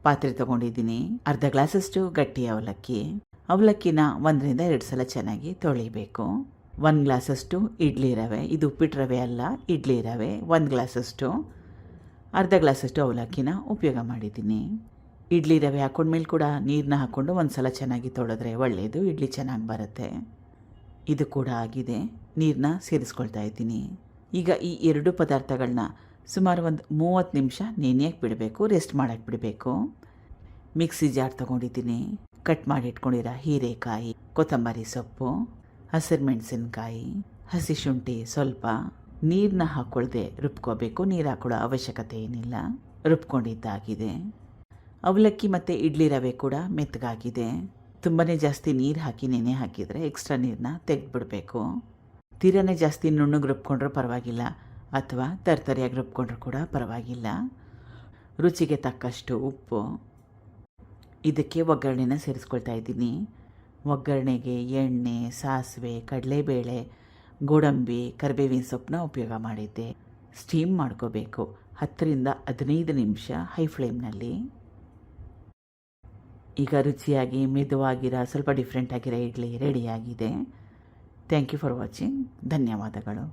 ಪಾತ್ರೆ ತೊಗೊಂಡಿದ್ದೀನಿ. ಅರ್ಧ ಗ್ಲಾಸಷ್ಟು ಗಟ್ಟಿ ಅವಲಕ್ಕಿನ 1ರಿಂದ 2 ಸಲ ಚೆನ್ನಾಗಿ ತೊಳಿಬೇಕು. 1 ಗ್ಲಾಸಷ್ಟು ಇಡ್ಲಿ ರವೆ, ಇದು ಉಪ್ಪಿಟ್ಟು ರವೆ ಅಲ್ಲ, ಇಡ್ಲಿ ರವೆ 1 ಗ್ಲಾಸಷ್ಟು. ಅರ್ಧ ಗ್ಲಾಸಷ್ಟು ಅವಲಕ್ಕಿನ ಉಪಯೋಗ ಮಾಡಿದ್ದೀನಿ. ಇಡ್ಲಿ ರವೆ ಹಾಕೊಂಡ್ಮೇಲೆ ಕೂಡ ನೀರನ್ನ ಹಾಕ್ಕೊಂಡು 1 ಸಲ ಚೆನ್ನಾಗಿ ತೊಳೆದ್ರೆ ಒಳ್ಳೆಯದು, ಇಡ್ಲಿ ಚೆನ್ನಾಗಿ ಬರುತ್ತೆ. ಇದು ಕೂಡ ಆಗಿದೆ. ನೀರನ್ನ ಸೇರಿಸ್ಕೊಳ್ತಾ ಇದ್ದೀನಿ. ಈಗ ಈ 2 ಪದಾರ್ಥಗಳನ್ನ ಸುಮಾರು ಒಂದು 30 ನಿಮಿಷ ನೆನೆಯಕ್ಕೆ ಬಿಡಬೇಕು, ರೆಸ್ಟ್ ಮಾಡೋಕ್ಕೆ ಬಿಡಬೇಕು. ಮಿಕ್ಸಿ ಜಾರ್ ತೊಗೊಂಡಿದ್ದೀನಿ. ಕಟ್ ಮಾಡಿ ಇಟ್ಕೊಂಡಿರೋ ಹೀರೆಕಾಯಿ, ಕೊತ್ತಂಬರಿ ಸೊಪ್ಪು, ಹಸಿರು ಮೆಣಸಿನ್ಕಾಯಿ, ಹಸಿ ಶುಂಠಿ ಸ್ವಲ್ಪ. ನೀರನ್ನ ಹಾಕ್ಕೊಳ್ದೆ ರುಬ್ಕೋಬೇಕು, ನೀರು ಹಾಕೊಳ್ಳೋ ಅವಶ್ಯಕತೆ ಏನಿಲ್ಲ. ರುಬ್ಕೊಂಡಿದ್ದಾಗಿದೆ. ಅವಲಕ್ಕಿ ಮತ್ತು ಇಡ್ಲಿ ರವೆ ಕೂಡ ಮೆತ್ತಗಾಗಿದೆ. ತುಂಬಾ ಜಾಸ್ತಿ ನೀರು ಹಾಕಿ ನೆನೆ ಹಾಕಿದರೆ ಎಕ್ಸ್ಟ್ರಾ ನೀರನ್ನ ತೆಗೆದುಬಿಡಬೇಕು. ತೀರನೇ ಜಾಸ್ತಿ ನುಣ್ಣಗೆ ರುಬ್ಕೊಂಡ್ರೂ ಪರವಾಗಿಲ್ಲ, ಅಥವಾ ತರ್ತರಿಯಾಗಿ ರುಬ್ಕೊಂಡ್ರೂ ಕೂಡ ಪರವಾಗಿಲ್ಲ. ರುಚಿಗೆ ತಕ್ಕಷ್ಟು ಉಪ್ಪು. ಇದಕ್ಕೆ ಒಗ್ಗರಣೆನ ಸೇರಿಸ್ಕೊಳ್ತಾ ಇದ್ದೀನಿ. ಒಗ್ಗರಣೆಗೆ ಎಣ್ಣೆ, ಸಾಸಿವೆ, ಕಡಲೆಬೇಳೆ, ಗೋಡಂಬಿ, ಕರಿಬೇವಿನ ಸೊಪ್ಪನ್ನ ಉಪಯೋಗ ಮಾಡಿದ್ದೆ. ಸ್ಟೀಮ್ ಮಾಡ್ಕೋಬೇಕು 10ರಿಂದ 15 ನಿಮಿಷ ಹೈ ಫ್ಲೇಮ್ನಲ್ಲಿ. ಈಗ ರುಚಿಯಾಗಿ ಮೆದುವಾಗಿರೋ ಸ್ವಲ್ಪ ಡಿಫ್ರೆಂಟ್ ಆಗಿರೋ ಇಡ್ಲಿ ರೆಡಿಯಾಗಿದೆ. Thank you for watching. ಧನ್ಯವಾದಗಳು.